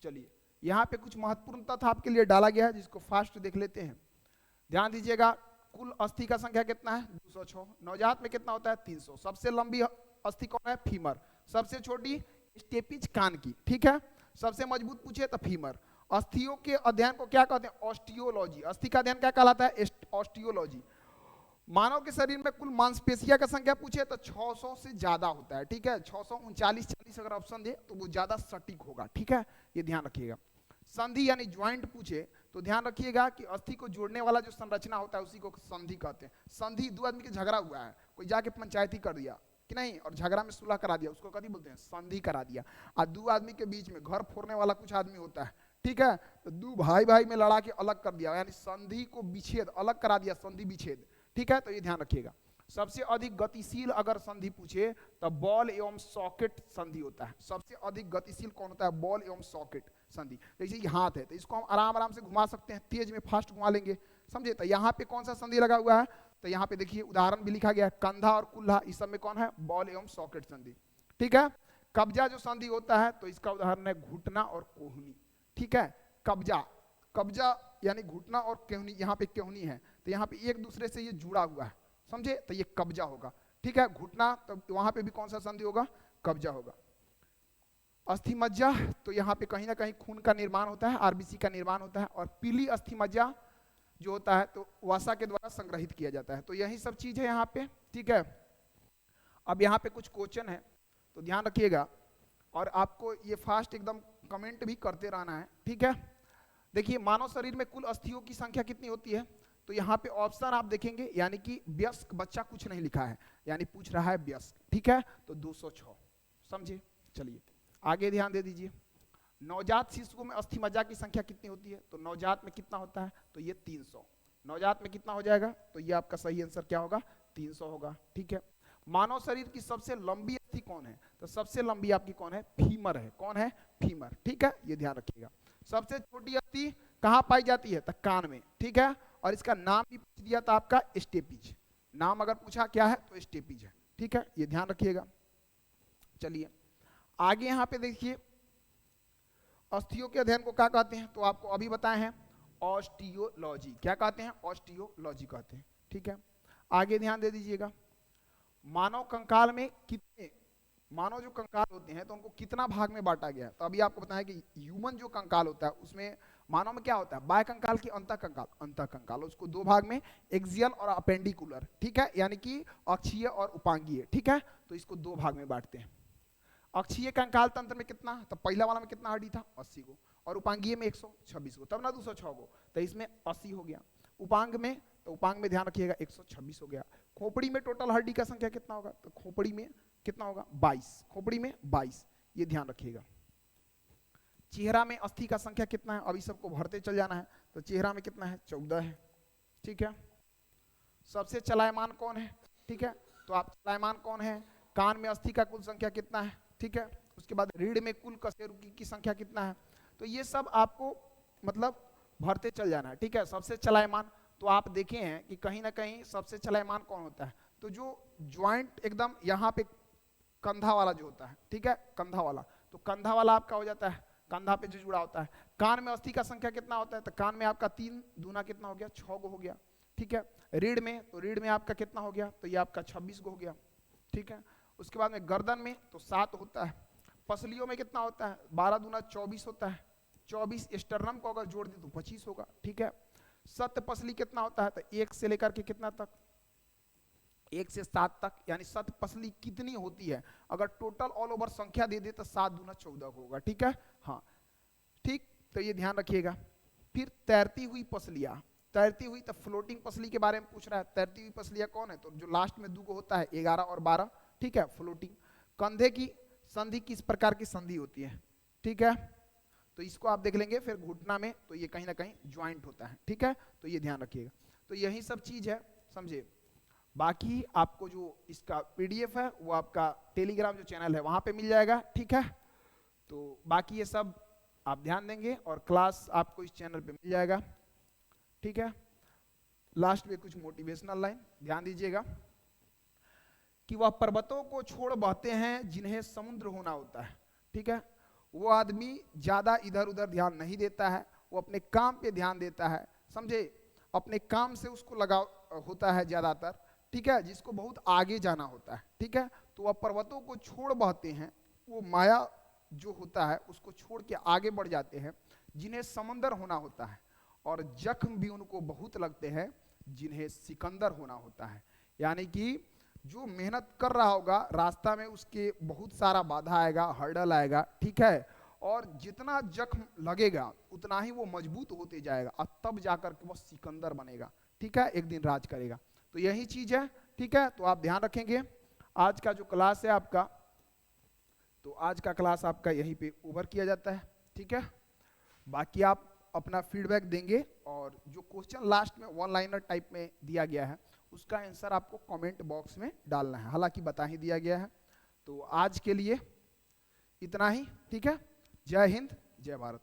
चलिए यहाँ पे कुछ महत्वपूर्ण तथ्य आपके लिए डाला गया है, जिसको फास्ट देख लेते हैं। ध्यान दीजिएगा, कुल अस्थि का संख्या कितना है 206, नवजात में कितना होता है 300, सबसे लंबी अस्थि कौन है फीमर, सबसे छोटी स्टेपिज कान की, ठीक है, सबसे मजबूत पूछे तो फीमर। अस्थियों के अध्ययन को क्या कहते हैं, ऑस्टियोलॉजी, अस्थि का अध्ययन क्या कहलाता है ऑस्टियोलॉजी। मानव के शरीर में कुल मांसपेशियों का संख्या पूछे तो 600 से ज्यादा होता है, ठीक है, 639 40 अगर ऑप्शन दे तो वो ज्यादा सटीक होगा। ठीक है, ये ध्यान रखिएगा। संधि यानी ज्वाइंट पूछे तो ध्यान रखिएगा कि अस्थि को जोड़ने वाला जो संरचना होता है उसी को संधि कहते हैं। संधि, दो आदमी के झगड़ा हुआ है, कोई जाके पंचायती कर दिया कि नहीं, और झगड़ा में सुलह करा दिया, उसको कभी बोलते हैं संधि करा दिया। और दो आदमी के बीच में घर फोड़ने वाला कुछ आदमी होता है, ठीक है, तो दो भाई भाई में लड़ा के अलग कर दिया, यानी संधि को विच्छेद, अलग करा दिया, संधि विच्छेद। ठीक है, तो ये ध्यान रखिएगा। सबसे अधिक गतिशील अगर संधि पूछे तो बॉल एवं सॉकेट संधि होता है। सबसे अधिक गतिशील कौन होता है, बॉल एवं सॉकेट संधि। जैसे ये हाथ है तो इसको हम आराम आराम से घुमा सकते हैं, तेज में फास्ट घुमा लेंगे, समझे। तो यहाँ पे कौन सा संधि लगा हुआ है, तो यहाँ पे देखिए उदाहरण भी लिखा गया है, कंधा और कुल्हा, इस सब में कौन है, बॉल एवं सॉकेट संधि। ठीक है, कब्जा जो संधि होता है तो इसका उदाहरण है घुटना और कोहनी। ठीक है, कब्जा, कब्जा यानी घुटना और केहनी, यहाँ पे केहनी है तो यहाँ पे एक दूसरे से ये जुड़ा हुआ है, समझे, तो ये कब्जा होगा। ठीक है, घुटना तो वहां पे भी कौन सा संधि होगा, कब्जा होगा। अस्थि मज्जा, तो यहाँ पे कहीं ना कहीं खून का निर्माण होता है, आरबीसी का निर्माण होता है, और पीली अस्थि मज्जा जो होता है तो वसा के द्वारा संग्रहित किया जाता है। तो यही सब चीज है यहाँ पे। ठीक है, अब यहाँ पे कुछ क्वेश्चन है तो ध्यान रखिएगा, और आपको ये फास्ट एकदम कमेंट भी करते रहना है। ठीक है, देखिए मानव शरीर में कुल अस्थियों की संख्या कितनी होती है, तो यहाँ पे ऑप्शन आप देखेंगे, यानी कि वयस्क बच्चा कुछ नहीं लिखा है, यानी पूछ रहा है वयस्क। ठीक है, तो 206, समझे। चलिए आगे ध्यान दे दीजिए, नवजात शिशुओं में अस्थि मज्जा की संख्या कितनी होती है, तो नवजात में कितना होता है, तो ये 300, नवजात में कितना हो जाएगा, तो ये आपका सही आंसर क्या होगा, 300 होगा। ठीक है, मानव शरीर की सबसे लंबी अस्थि कौन है, तो सबसे लंबी आपकी कौन है, फीमर है, कौन है, फीमर। ठीक है, ये ध्यान रखिएगा। सबसे छोटी अस्थि कहाँ पाई जाती है, तो कान में। ठीक है, और इसका नाम भी पूछ दिया था आपका स्टेपिज, नाम अगर पूछा क्या है तो स्टेपिज है। ठीक है, ये ध्यान रखिएगा। चलिए आगे यहाँ पे देखिए, अस्थियों के अध्ययन को क्या कहते हैं, तो आपको अभी बताए हैं ऑस्टियोलॉजी, क्या कहते हैं, ऑस्टियोलॉजी कहते हैं। ठीक है, आगे ध्यान दे दीजिएगा, मानव कंकाल में कितने, मानव जो कंकाल होते हैं तो उनको कितना भाग में बांटा गया है, तो अभी आपको बताया कि ह्यूमन जो कंकाल होता है उसमें मानव में क्या होता है, बाह्य कंकाल की अंतः कंकाल, अंतः कंकाल, उसको दो भाग में, एक्सियल और अपेंडिकुलर। ठीक है, यानी कि अक्षीय और उपांगीय। ठीक है, तो इसको दो भाग में बांटते हैं। अक्षीय कंकाल तंत्र में कितना, तो पहला वाला में कितना हड्डी था 80 को, और उपांगीय में 126 को, तब ना 206 को, तो इसमें 80 हो गया। उपांग में, तो उपांग में ध्यान रखिएगा 126 हो गया। खोपड़ी में टोटल हड्डी का संख्या कितना होगा, तो खोपड़ी में कितना होगा 22, खोपड़ी में 22, ये ध्यान रखिएगा। चेहरा में अस्थि का संख्या कितना है, अभी सबको भरते चल जाना है, तो चेहरा में कितना है 14 है। ठीक है, सबसे चलायमान कौन है, ठीक है, तो आप चलायमान कौन है, कान में अस्थि का कुल संख्या कितना है। ठीक है, उसके बाद रीढ़ में कुल कशेरुकी की संख्या कितना है, तो ये सब आपको मतलब भरते चल जाना है। ठीक है, सबसे चलायमान, तो आप देखे हैं कि कहीं ना कहीं सबसे चलायमान कौन होता है, तो जो ज्वाइंट एकदम यहाँ पे कंधा वाला जो होता है, ठीक है, कंधा वाला, तो कंधा वाला आपका हो जाता है कंधा पे जो जुड़ा होता है। कान में अस्थि का संख्या कितना होता है, तो कान में आपका 3 दूना कितना हो गया, 6 गो हो गया, ठीक है। रीढ़ में, तो रीढ़ में आपका कितना हो गया, तो ये आपका 26 गो हो गया, ठीक है। उसके बाद में गर्दन में तो 7 होता है। पसलियों में कितना होता है, 12 दूना 24 होता है, 24 स्टर्नम को अगर जोड़ दें तो 25 होगा, ठीक है। सत्य पसली कितना होता है, तो 1 से लेकर के कितना तक, 1 से 7 तक, यानी सत्य पसली कितनी होती है, अगर टोटल ऑल ओवर संख्या दे दे तो 7 दूना 14 होगा, ठीक है, हाँ ठीक। तो ये ध्यान रखिएगा। फिर तैरती हुई पसलियां, तैरती हुई तो फ्लोटिंग पसली के बारे में पूछ रहा है। तैरती हुई पसलियां कौन है, तो जो लास्ट में 2 को होता है, 11 और 12, ठीक है, फ्लोटिंग। कंधे की संधि किस प्रकार की संधि होती है, ठीक है, तो इसको आप देख लेंगे। फिर घुटना में तो ये कहीं ना कहीं ज्वाइंट होता है, ठीक है, तो ये ध्यान रखिएगा। तो यही सब चीज है, समझे। बाकी आपको जो इसका पीडीएफ है वो आपका टेलीग्राम जो चैनल है वहां पे मिल जाएगा, ठीक है। तो बाकी ये सब आप ध्यान देंगे और क्लास आपको इस चैनल पे मिल जाएगा, ठीक है। लास्ट में कुछ मोटिवेशनल लाइन ध्यान दीजिएगा कि वह पर्वतों को छोड़ बहते हैं जिन्हें समुद्र होना होता है, ठीक है। वो आदमी ज्यादा इधर उधर ध्यान नहीं देता है, वो अपने काम पे ध्यान देता है, समझे, अपने काम से उसको लगाव होता है ज्यादातर, ठीक है, जिसको बहुत आगे जाना होता है, ठीक है। तो वह पर्वतों को छोड़ बहते हैं, वो माया जो होता है उसको छोड़ के आगे बढ़ जाते हैं जिन्हें समंदर होना होता है, और जख्म भी उनको बहुत लगते हैं जिन्हें सिकंदर होना होता है। यानी कि जो मेहनत कर रहा होगा रास्ता में उसके बहुत सारा बाधा आएगा, हर्डल आएगा, ठीक है, और जितना जख्म लगेगा उतना ही वो मजबूत होते जाएगा और तब जाकर के वो सिकंदर बनेगा, ठीक है, एक दिन राज करेगा। तो यही चीज है, ठीक है। तो आप ध्यान रखेंगे। आज का जो क्लास है आपका, तो आज का क्लास आपका यहीं पे ओवर किया जाता है, ठीक है। बाकी आप अपना फीडबैक देंगे और जो क्वेश्चन लास्ट में वन लाइनर टाइप में दिया गया है उसका आंसर आपको कमेंट बॉक्स में डालना है, हालांकि बता ही दिया गया है। तो आज के लिए इतना ही, ठीक है। जय हिंद, जय भारत।